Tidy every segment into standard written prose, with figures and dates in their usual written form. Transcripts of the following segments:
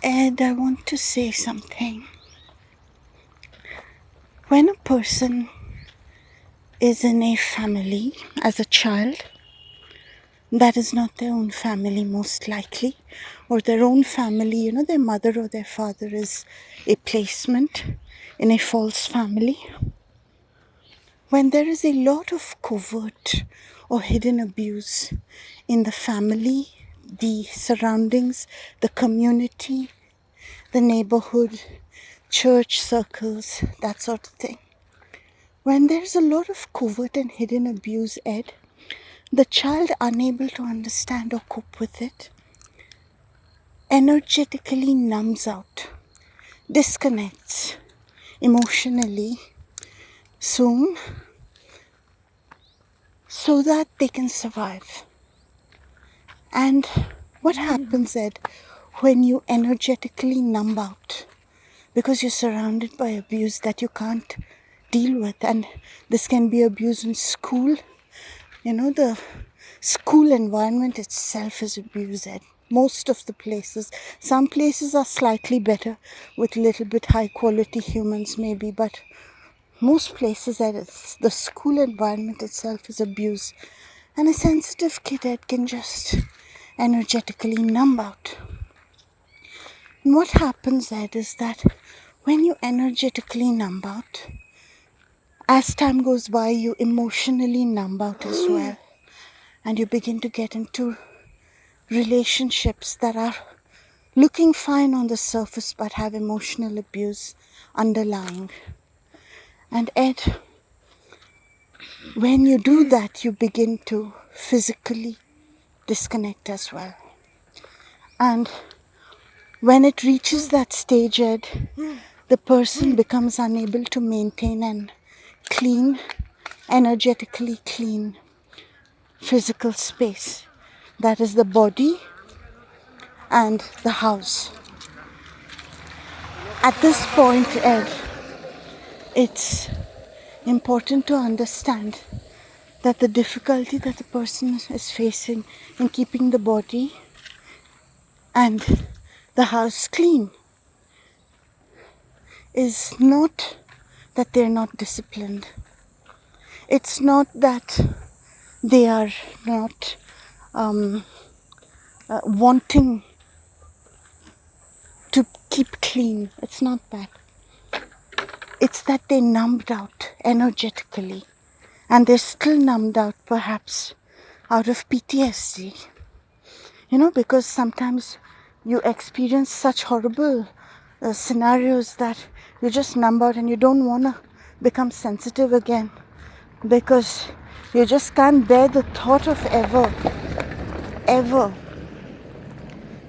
Ed, I want to say something. When a person is in a family as a child, that is not their own family most likely, or their own family, their mother or their father is a placement in a false family. When there is a lot of covert or hidden abuse in the family, the surroundings, the community, the neighborhood, church circles, that sort of thing. When there's a lot of covert and hidden abuse, Ed, the child unable to understand or cope with it, energetically numbs out, disconnects emotionally soon so that they can survive. And what happens, Ed, when you energetically numb out? Because you're surrounded by abuse that you can't deal with. And this can be abuse in school. The school environment itself is abused at most of the places. Some places are slightly better with little bit high quality humans maybe, but most places the school environment itself is abused. And a sensitive kid, Ed, can just energetically numb out. And what happens, Ed, is that when you energetically numb out, as time goes by, you emotionally numb out as well. And you begin to get into relationships that are looking fine on the surface but have emotional abuse underlying. And Ed, when you do that, you begin to physically disconnect as well. And when it reaches that stage, Ed, the person becomes unable to maintain and clean, energetically clean physical space. That is the body and the house. At this point, Ed, it's important to understand that the difficulty that the person is facing in keeping the body and the house clean is not that they're not disciplined. It's not that they are not wanting to keep clean. It's not that. It's that they numbed out energetically, and they're still numbed out perhaps out of PTSD. Because sometimes you experience such horrible scenarios that you just numb out and you don't want to become sensitive again, because you just can't bear the thought of ever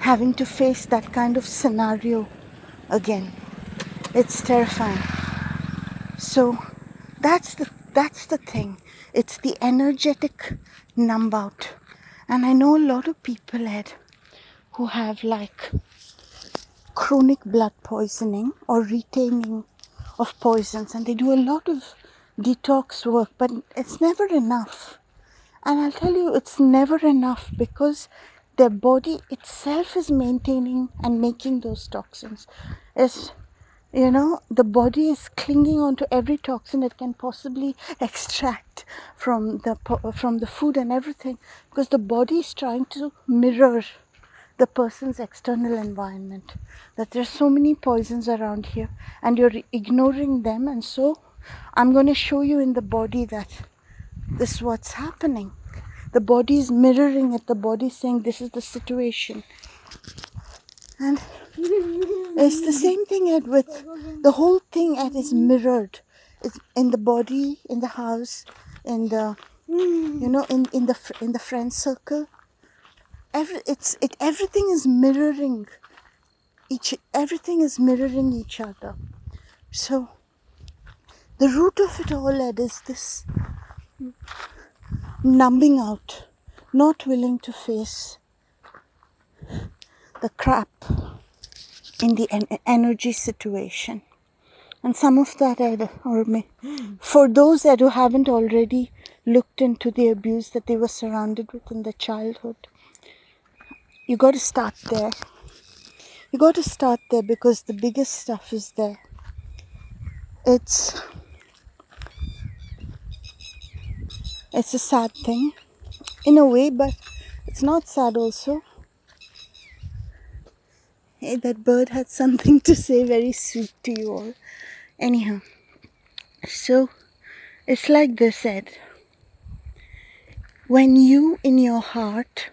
having to face that kind of scenario again. It's terrifying. So that's the thing. It's the energetic numb out. And I know a lot of people, Ed, who have like chronic blood poisoning or retaining of poisons, and they do a lot of detox work, but it's never enough. And I'll tell you, it's never enough because their body itself is maintaining and making those toxins. The body is clinging on to every toxin it can possibly extract from the food and everything, because the body is trying to mirror the person's external environment, that there's so many poisons around here and you're ignoring them. And so I'm going to show you in the body that this is what's happening. The body is mirroring it. The body is saying this is the situation. And it's the same thing, Ed, with the whole thing. Ed, is mirrored. It's in the body, in the house, in the in the friend circle. Everything is mirroring each other. So the root of it all, Ed, is this numbing out, not willing to face the crap in the energy situation. And some of that, Ed, for those that who haven't already looked into the abuse that they were surrounded with in their childhood, you got to start there. You got to start there because the biggest stuff is there. It's a sad thing in a way, but it's not sad also. Hey, that bird had something to say, very sweet to you all. Anyhow, so it's like this, Ed. When you in your heart,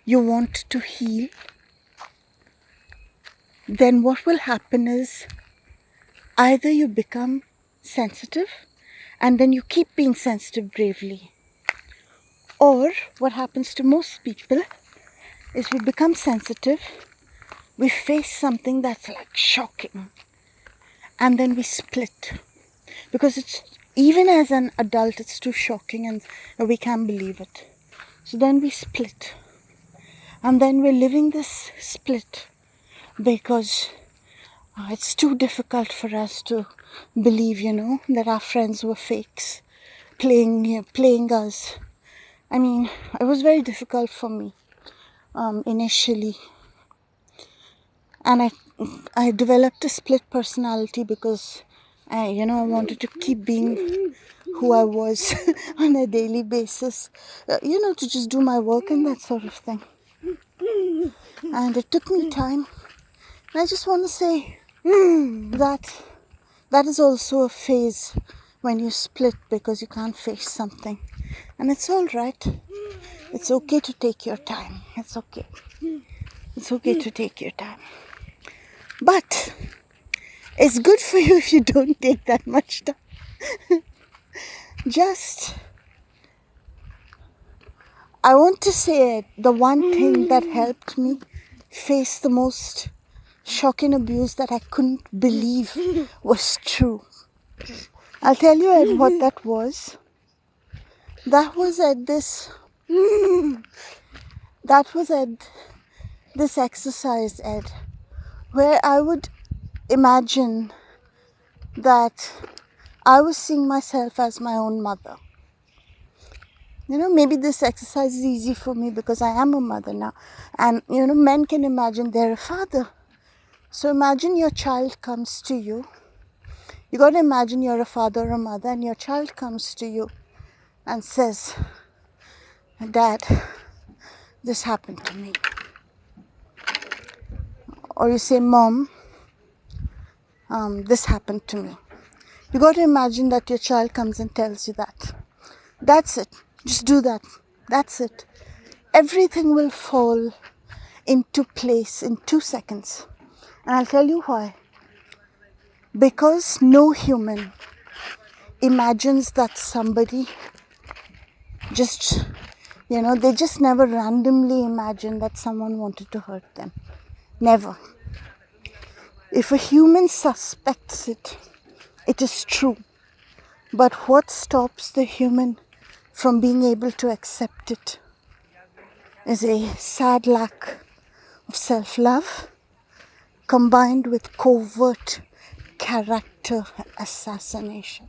you want to heal, then what will happen is either you become sensitive and then you keep being sensitive bravely, or what happens to most people is we become sensitive, we face something that's like shocking, and then we split because it's, even as an adult, it's too shocking and we can't believe it. So then we split, and then we're living this split because it's too difficult for us to believe, that our friends were fakes, playing us. I mean, it was very difficult for me initially, and I developed a split personality because I wanted to keep being who I was on a daily basis, to just do my work and that sort of thing. And it took me time. I just want to say that is also a phase when you split because you can't face something. And it's all right. It's okay to take your time. It's okay. It's okay to take your time. But it's good for you if you don't take that much time. I want to say the one thing that helped me face the most shocking abuse that I couldn't believe was true. I'll tell you, Ed, what that was. That was at this exercise, Ed, where I would imagine that I was seeing myself as my own mother. Maybe this exercise is easy for me because I am a mother now. And, men can imagine they're a father. So imagine your child comes to you. You got to imagine you're a father or a mother and your child comes to you and says, Dad, this happened to me. Or you say, Mom, this happened to me. You got to imagine that your child comes and tells you that. That's it. Just do that. That's it. Everything will fall into place in 2 seconds. And I'll tell you why. Because no human imagines that somebody just, they just never randomly imagine that someone wanted to hurt them. Never. If a human suspects it, it is true. But what stops the human from being able to accept it is a sad lack of self-love combined with covert character assassination.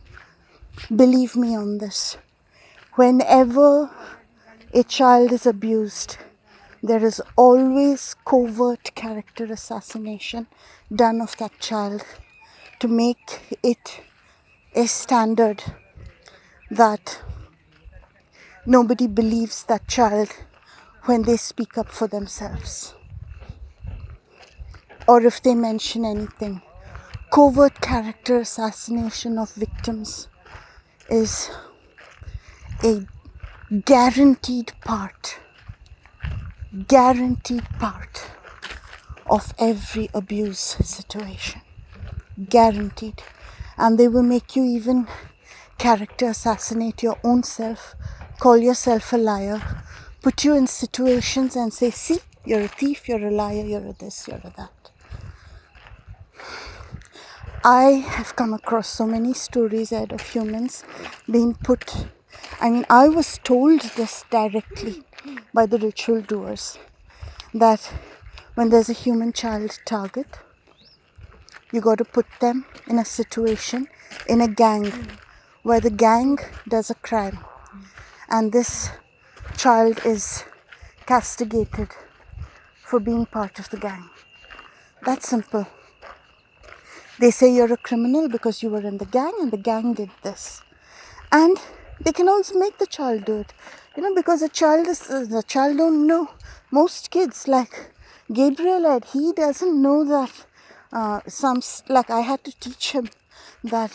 Believe me on this. Whenever a child is abused, there is always covert character assassination done of that child to make it a standard that nobody believes that child when they speak up for themselves or if they mention anything. Covert character assassination of victims is a guaranteed part of every abuse situation. Guaranteed. And they will make you even character assassinate your own self, call yourself a liar, put you in situations and say, see, you're a thief, you're a liar, you're a this, you're a that. I have come across so many stories, Ed, of humans being put. I was told this directly by the ritual doers, that when there's a human child target, you got to put them in a situation, in a gang, where the gang does a crime. And this child is castigated for being part of the gang. That's simple. They say you're a criminal because you were in the gang and the gang did this. And they can also make the child do it. Because the child don't know. Most kids, like Gabriel, he doesn't know that like I had to teach him that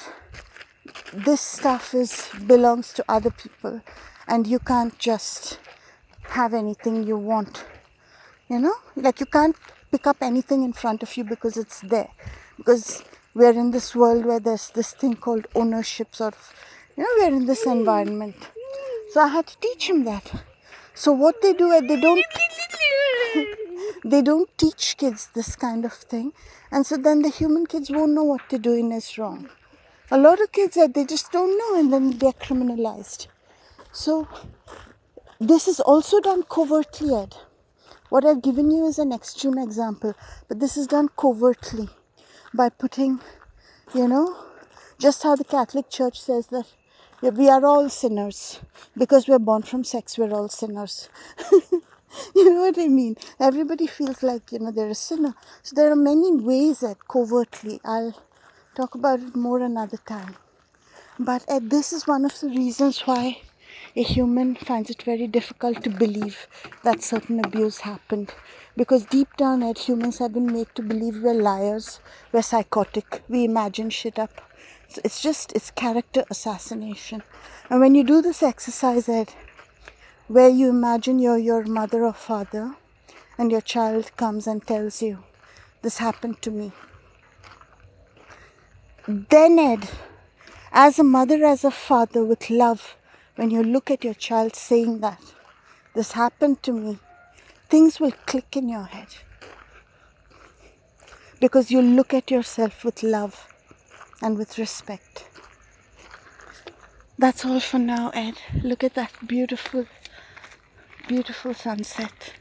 this stuff belongs to other people and you can't just have anything you want. Like you can't pick up anything in front of you because it's there. Because we're in this world where there's this thing called ownership, sort of. We're in this environment. So I had to teach him that. So what they do is they don't teach kids this kind of thing. And so then the human kids won't know what they're doing is wrong. A lot of kids, they just don't know and then they're criminalized. So this is also done covertly, Ed. What I've given you is an extreme example, but this is done covertly by putting, just how the Catholic Church says that we are all sinners. Because we're born from sex, we're all sinners. You know what I mean? Everybody feels like, they're a sinner. So there are many ways that covertly. I'll talk about it more another time. But this is one of the reasons why a human finds it very difficult to believe that certain abuse happened. Because deep down, humans have been made to believe we're liars, we're psychotic, we imagine shit up. So it's character assassination. And when you do this exercise, where you imagine you're your mother or father, and your child comes and tells you, this happened to me. Then, as a mother, as a father, with love, when you look at your child saying that, this happened to me, things will click in your head. Because you look at yourself with love and with respect. That's all for now, Ed. Look at that beautiful, beautiful sunset.